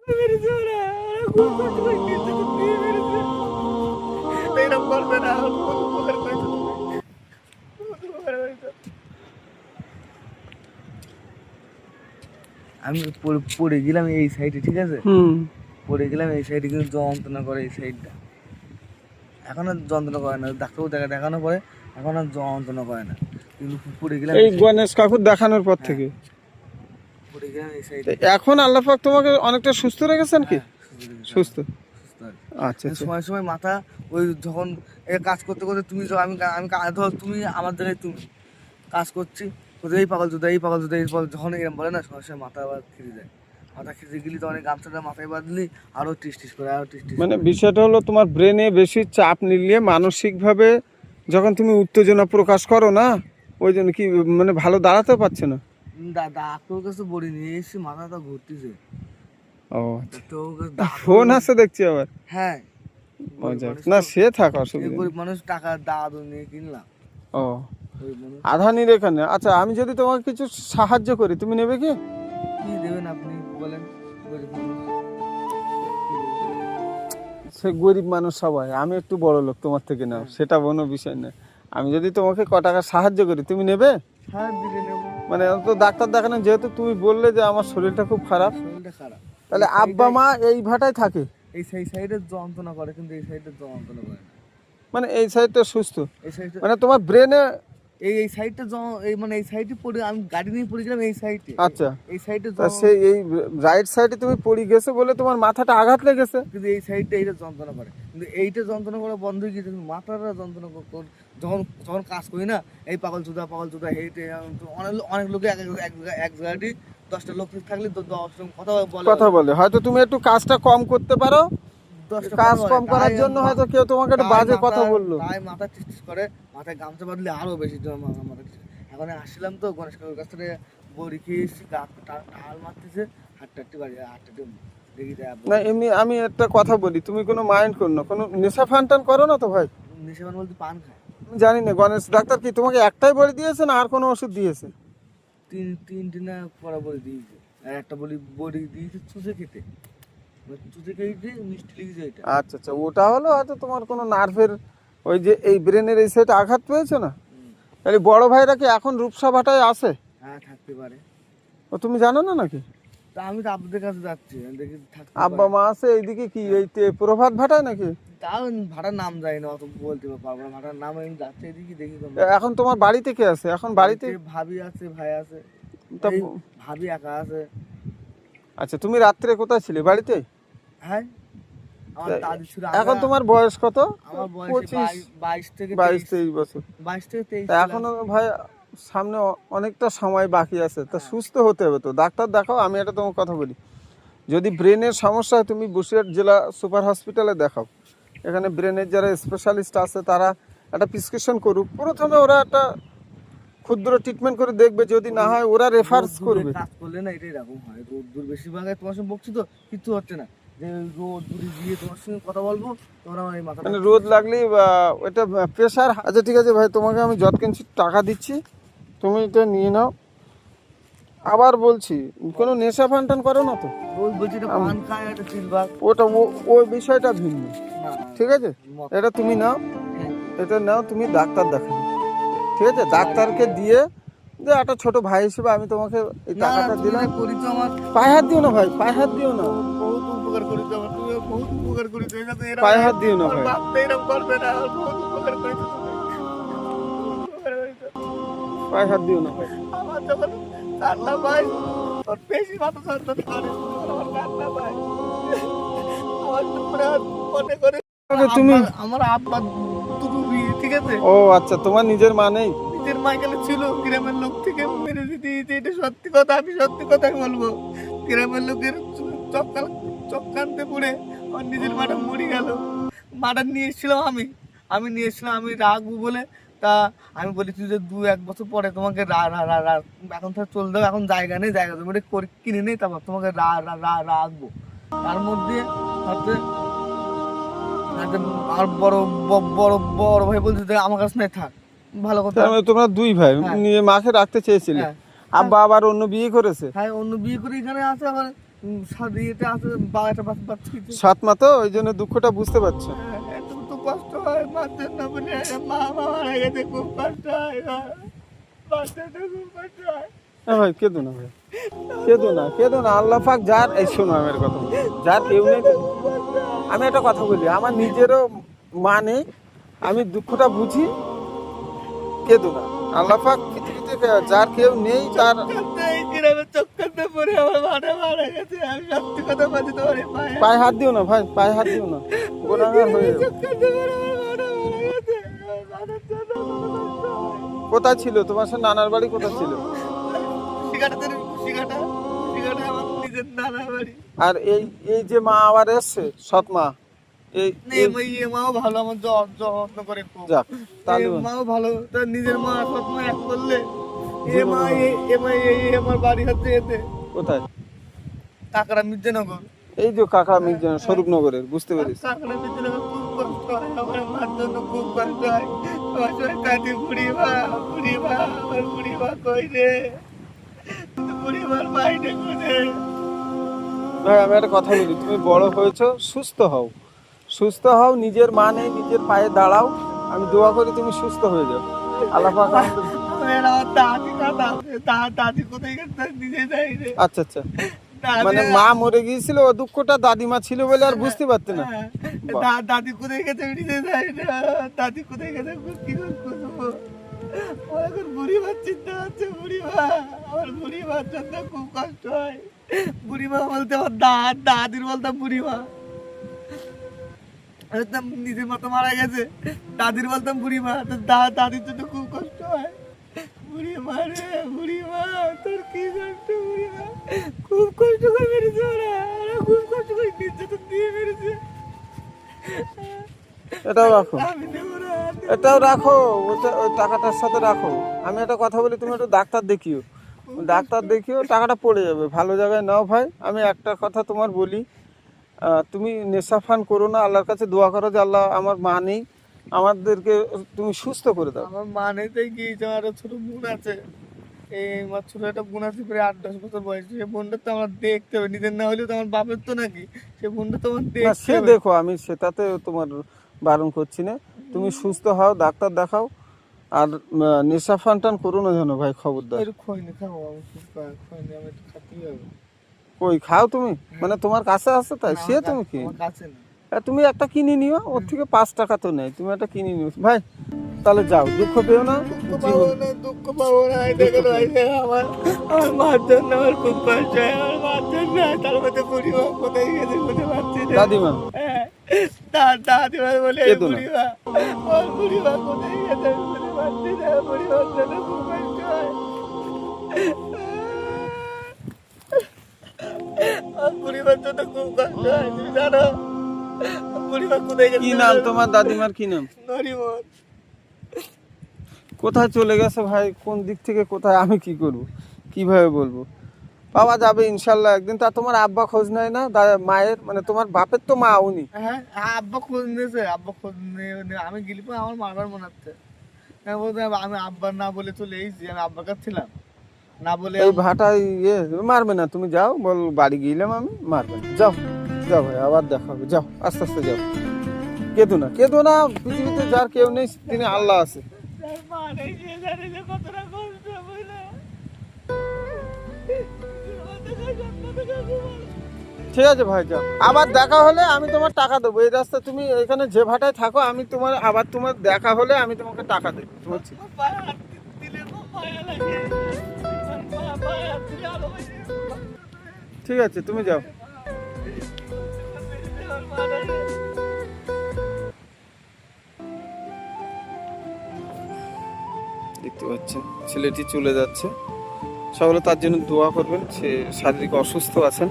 মেরেছে ওরা, খুব কষ্ট করে কেটে দিয়ে মেরেছে। এরকম করবে না, বহুত উপকার করেছো তুমি, বহুত উপকার করেছো। আমি পড়ে গেলাম এই সাইডে, ঠিক আছে, পড়ে গেলাম এই সাইডে, কিন্তু যন্ত্রণা করে এই সাইডটা। এখন আর যন্ত্রণা করে না, ডাক্তারবাবু দেখানোর পরে এখন আর যন্ত্রণা করে না, কিন্তু পড়ে গেলাম এই গণেশ কাকুর দেখানোর পর থেকে পড়ে গেলাম এই সাইডে। এখন আল্লাহ পাক তোমাকে অনেকটা সুস্থ রেখেছেন কি? সুস্থ। আচ্ছা আচ্ছা। সময় সময় মাথা ওই যখন কাজ করতে করতে তুমি আমি আমি ধর তুমি আমার জায়গায় তুমি কাজ করছি, এই পাগল জুদা এই পাগল জুদা, এই পাগল যখন এরকম বলে না, সময় সময় মাথা আবার খিরে যায়। মাথা খিরে গেলি তো অনেক গামছাটা মাথায় বাঁধলি আরও টিস টিস করে, আরও টিস টিস। মানে বিষয়টা হলো তোমার ব্রেনে বেশি চাপ নিলে মানসিকভাবে যখন তুমি উত্তেজনা প্রকাশ করো না, ওই জন্য কি মানে ভালো দাঁড়াতে পারছে না। ডাক্তার কাছে বড়ি নিয়ে এসেছি, মাথাটা ঘুরতেছে। ও ফোন আছে দেখছি আবার। হ্যাঁ না সে থাক, অসুবিধা গরিব মানুষ টাকা দাঁড় নিয়ে কিনলাম। ও আধানির এখানে। আচ্ছা আমি যদি তোমাকে কিছু সাহায্য করি তুমি নেবে কি? কি দেবেন আপনি বলেন? গরিব মানুষ, সে গরিব মানুষ সবাই, আমি একটু বড় লোক, তোমার থেকে নাও, সেটা কোনো বিষয় না। আমি যদি তোমাকে ক টাকা সাহায্য করি তুমি নেবে? হ্যাঁ দিলে নেব। মানে তো ডাক্তার দেখানো, যেহেতু তুমি বললে যে আমার শরীরটা খুব খারাপ, শরীরটা খারাপ, তাহলে আব্বা মা এই ভাটায় থাকে, এই সাইডে যন্ত্রণা করে, কিন্তু এই সাইডে যন্ত্রণা করে না। মানে এই সাইডটা সুস্থ, এই সাইডে মানে তোমার ব্রেনে এই সাইডটা এই মানে এই সাইডে পড়ে আমি গাড়ি নিয়ে পড়ে গেলাম এই সাইডে। আচ্ছা এই সাইডে সেই এই রাইট সাইডে তুমি পড়ে গেছো বলে তোমার মাথাটা আঘাত লেগেছে, কিন্তু এই সাইডটা এইটা যন্ত্রণা করে, কিন্তু এইটা যন্ত্রণা করা বন্ধ হয়ে গিয়েছে, কিন্তু মাথাটা যন্ত্রণা যখন যখন কাজ করি না, এই পাগল চুদা হেঁটে অনেক লোকে এক জায়গাটি 10টা লোক থাকলে 10 জন কথা বলে, হয়তো তুমি একটু কাজটা কম করতে পারো, কাজ কম করার জন্য হয়তো কেউ তোমাকে একটা বাজে কথা বললো, তাই মাথা টিস করে, মাথায় গামছা বাঁধলে আরো বেশি মাথা। এখন আসলাম তো গণেশ কাকুর কাছ থেকে বড়ি খেয়েছি, টাল মারতেছে, হাটটাটি বাড়ি হাটটাটি দেখি যায়। না এমনি আমি একটা কথা বলি, তুমি কোনো মাইন্ড করো না, কোনো নেশা ফান টান করো না তো ভাই? নেশা পান বলতে পান খায়। জানি না গণেশ ডাক্তার কি তোমাকে একটাই বড়ি দিয়েছে না আর কোনো ওষুধ দিয়েছে? তিনটে না পড়া বড়ি দিয়েছে, আর একটা বড়ি দিয়েছে চুষে খেতে, চুষে খেতে মিষ্টি লেগেছে এটা। আচ্ছা আচ্ছা, ওটা হলো হয়তো তোমার কোনো নার্ভের ওই যে এই ব্রেনের এই সাইডে আঘাত পেয়েছো না। তাহলে বড় ভাইরা কি এখন রূপসা ভাটায় আছে? হ্যাঁ থাকতে পারে। ও তুমি জানো না নাকি? তা আমি তো আপনাদের কাছে যাচ্ছি, দেখি আব্বা মা আছে এইদিকে কি এই প্রভাত ভাটায় নাকি? তাও ভাড়ার নাম যাই না, অত বলতে পারবো না ভাড়ার নাম। আমি যাচ্ছি এদিকে দেখি। এখন তোমার বাড়িতে কে আছে? এখন বাড়িতে ভাবি আছে, ভাই আছে, ভাবি একা আছে। আচ্ছা তুমি রাত্রে কোথায় ছিলে? বাড়িতে? হ্যাঁ আমার দাদি ছিল। এখন তোমার বয়স কত? আমার বয়স 22-23 বছর। 22-23। এখনো ভাই সামনে অনেকটা সময় বাকি আছে, তা সুস্থ হতে হবে তো, ডাক্তার দেখাও। আমি এটা তোমার কথা বলি, যদি ব্রেনের সমস্যা হয় তুমি বসিরহাট জেলা সুপার হসপিটালে দেখাও। এখানে ব্রেনের যারা স্পেশালিস্ট আছে তারা একটা প্রেসক্রিপশন করুক, প্রথমে ওরা একটা ক্ষুদ্র ট্রিটমেন্ট করে দেখবে, যদি না হয় ওরা রেফারেন্স করবে। কাজ করলে না এটাই এরকম হয়, রোদ দূর বেশিরভাগ। তোমার সঙ্গে বকছি তো কিচ্ছু হচ্ছে না, যে রোদ দূরে গিয়ে তোমার সঙ্গে কথা বলবো তোমরা আমার এই মাথা মানে রোদ লাগলেই ওটা প্রেশার। আচ্ছা ঠিক আছে ভাই, তোমাকে আমি যৎকিঞ্চ টাকা দিচ্ছি, তুমি এটা নিয়ে নাও। আবার বলছি কোনো নেশা ফান টান করো না তো? বলছি এটা পান খায়, এটা সিলভার, ওটা ওই বিষয়টা ভিন্ন, ঠিক আছে? এটা তুমি নাও, এটা নাও, তুমি ডাক্তার দেখাও, ঠিক আছে? ডাক্তারকে দিয়ে যে একটা ছোট ভাই হিসেবে আমি তোমাকে এই টাকাটা দিলাম। পায়ে হাত দিও না ভাই, পায়ে হাত দিও না, বহুত উপকার করেছ আমার, তুমি বহুত উপকার করেছ। পায়ে হাত দিও না ভাই, এরকম করবে না, বহুত উপকার করেছ তুমি, পায়ে হাত দিও না ভাই। আমার যখন কান্না পাই তোর বেশি মাথা যন্ত্রণা করে, আমার কান্না পাই, আমার দুপুরে মনে করে তুমি আমার আব্বা দুটো বিয়ে, ঠিক আছে? ও আচ্ছা, তোমার নিজের মা নেই? নিজের মা গেলে ছিল, গ্রামের লোক থেকে মেরে দিয়েছে, এটা সত্যি কথা, আমি সত্যি কথা বলবো। গ্রামের লোকের চক্রান্তে পড়ে আমার নিজের মাটা মরে গেল। মাটা নিয়ে এসেছিলাম আমি নিয়ে এসেছিলাম, আমি রাখবো বলে। তা আমি বলি তুই যে 2-1 বছর পরে তোমাকে এখন তো চলে যাবে, এখন জায়গা নেই, জায়গা তুমি কিনে নেই, তারপর তোমাকে রাখবো। তার মধ্যে হচ্ছে আর বড় বড় বড় ভাই বলছে আমার কাছে নাই, থাক, ভালো কথা। তোমরা দুই ভাই নিয়ে মাকে রাখতে চেয়েছিলে, আব্বা আবার অন্য বিয়ে করেছে? হ্যাঁ অন্য বিয়ে করে এখানে আছে, আবার ইয়েতে আছে বা একটা বাচ্চা কিছু। সাত মা তো ওই জন্য দুঃখটা বুঝতে পারছো। এত তো কষ্ট হয় মার জন্য বলে, মা মারা গেছে, খুব কষ্ট হয় গো। বাচ্চাটা খুব কষ্ট হয়। ভাই কেঁদো না ভাই, কেঁদো না, কেঁদো না। আল্লাহ পাক যার, এই শোনো আমার কথা, যার কেউ নেই। আমি একটা কথা বলি, আমার নিজেরও মা নেই, আমি দুঃখটা বুঝি, কেঁদো না। আল্লাহ পাক পৃথিবীতে যার কেউ নেই তার এই গ্রামে চক্করটা পরে আমার মাটা মারা গেছে। আমি সত্যি কথা বলছি তোমার এই পায়ে। পায়ে হাত দিও না ভাই, পায়ে হাত দিও না, গুনাহগার হয়ে যাবে। চক্করটা পরে আমার মাটা মারা গেছে। আমার মাটার জন্য আমার কষ্ট হয়। কোথায় ছিল তোমার সে নানার বাড়ি, কোথায় ছিল? কুশিকাটা আমার নিজের নানার বাড়ি। আর এই এই যে মা আবার এসছে, সৎ মা, এই মাও ভালো, আমার যত্ন করে খুব। যাক তাহলে মাও ভালো, তার নিজের মা সৎ মা এক করলে। আমার বাড়ি হচ্ছে এতে কোথায়? কাকড়া মির্জানগর। এই যে কাকা মির্জান স্বরূপনগরের, বুঝতে পেরেছি। কাকড়া মির্জানগর খুব কষ্ট হয় আমার মার জন্য, খুব কষ্ট হয়। আমার সবাই কাঁদি, বুড়িমা আমার বুড়িমা কই রে, বুড়িমার বাইরে কোনে। ভাই আমি একটা কথা বলি, তুমি বড় হয়েছো, সুস্থ হও, সুস্থ হও, নিজের মা নেই, নিজের পায়ে দাঁড়াও। আমি দোয়া করি তুমি সুস্থ হয়ে যাও। আল্লাহ পাক আমার দাদি কথা আছে, দাদি কোথায় গেছে নিজে যাই রে। আচ্ছা আচ্ছা, মানে মা মরে গিয়েছিল, ও দুঃখটা দাদিমা ছিল বলে আর বুঝতে পারতে না। দাদি কোথায় গেছে নিজে যাই না। দাদি কোথায় গেছে কি করবো। আমার এখন বুড়িমার চিন্তা হচ্ছে, বুড়িমা, আমার বুড়িমার জন্য খুব কষ্ট হয়। বুড়িমা বলতে আমার দাদির বলতাম বুড়িমা। নিজের মতো মারা গেছে, দাদির বলতাম বুড়িমা। দাদির জন্য খুব কষ্ট হয়। বুড়িমা রে, বুড়িমা তোর কি কষ্ট, বুড়িমা খুব কষ্ট করে মেরেছে ওরা খুব কষ্ট করে নির্যাতন দিয়ে মেরেছে। এটাও রাখো, আমি নেবো না। এটাও রাখো, ওই টাকাটার সাথে রাখো। আমি একটা কথা বলি, তুমি একটু ডাক্তার দেখিও, ডাক্তার দেখিও, টাকাটা পড়ে যাবে, ভালো জায়গায় নাও ভাই। আমি একটা কথা তোমার বলি, তুমি নেশা ফান করো না, আল্লাহর কাছে দোয়া করো যে আল্লাহ আমার মা নেই, আমাদেরকে তুমি সুস্থ করে দাও। আমার মানেতে গিয়েছে, আমার ছোট বোন আছে। এই আমার ছোট একটা বোন আছে, প্রায় 8-10 বছর বয়স। সে বোনটা তো আমার দেখতে হবে, নিজের না হলেও তো আমার বাপের তো নাকি। সে বোনটা তো আমার না দেখতে সে হবে। দেখো, আমি সেটাতে তোমার বারণ করছি না, তুমি সুস্থ হও, ডাক্তার দেখাও। আর নেশা ফান টান করো না যেন ভাই, খবরদার। একটু খৈনি খাবো, আমি খৈনি আমি একটু খাতেই হবে। কই খাও তুমি, মানে তোমার কাছে আছে তাই, সে তুমি কি, আমার কাছে না। তুমি একটা কিনে নিও, ওর থেকে 5 টাকা তো নেই, তুমি একটা কিনে নিও ভাই। তাহলে যাও, দুঃখ পেও না। দুঃখ পাবো না। দেখো আমার মার জন্য আমার খুব কষ্ট হয়। আমার মার জন্য, তার মধ্যে বুড়িমা কোথায় গেছে কোথায় পাচ্ছি না। দাদিমা দাদিমা বলে কেঁদো না। বুড়িমা, আমার বুড়িমা কোথায় গেছে কোথায় পাচ্ছি না। বুড়িমার জন্য খুব কষ্ট হয়। আমার বুড়িমার জন্য খুব কষ্ট হয়, তুমি জানো। বুড়িমা কোথায় গেছে? কি নাম তোমার দাদিমার, কি নাম? নরিমন। কোথায় চলে গেছে ভাই, কোন দিক থেকে কোথায়, আমি কি করব, কিভাবে বলবো? পাওয়া যাবে ইনশাল্লাহ একদিন। তা তোমার আব্বা খোঁজ নেয় না মায়ের, মানে তোমার বাপের তো মা উনি? হ্যাঁ, আব্বা খোঁজ নিয়েছে, আব্বা খোঁজ নিয়ে আমি গেলি পর আমার মারবার মনে হচ্ছে। আমি বলতে আমি আব্বার না বলে চলে এসেছি, আমি আব্বার কাছে ছিলাম না বলে। এই ভাটায় মারবে না, তুমি যাও, বল বাড়ি গেলাম আমি, মারবে না, যাও যাও ভাই, আবার দেখা হবে, যাও আস্তে আস্তে যাও। কেঁদো না, কেঁদো না, পৃথিবীতে যার কেউ নেই তিনি আল্লাহ আছে। মা নেই, যে জানে যে কতটা কষ্ট বুঝলে। ঠিক আছে ভাই, যাও, আবার দেখা হলে আমি তোমার টাকা দেবো। এই রাস্তা তুমি এখানে যে ভাটায় থাকো, আমি তোমার আবার তোমার দেখা হলে আমি তোমাকে টাকা দেবো, তোমার পায়ে হাত দিলে খুব মায়া লাগে। পায়ে হাত দিলে আরো বেশি। ঠিক আছে, তুমি যাও। আমার মা নাই। দেখতে পাচ্ছেন ছেলেটি চলে যাচ্ছে, সকলে তার জন্য দোয়া করবেন। সে শারীরিক অসুস্থ আছেন।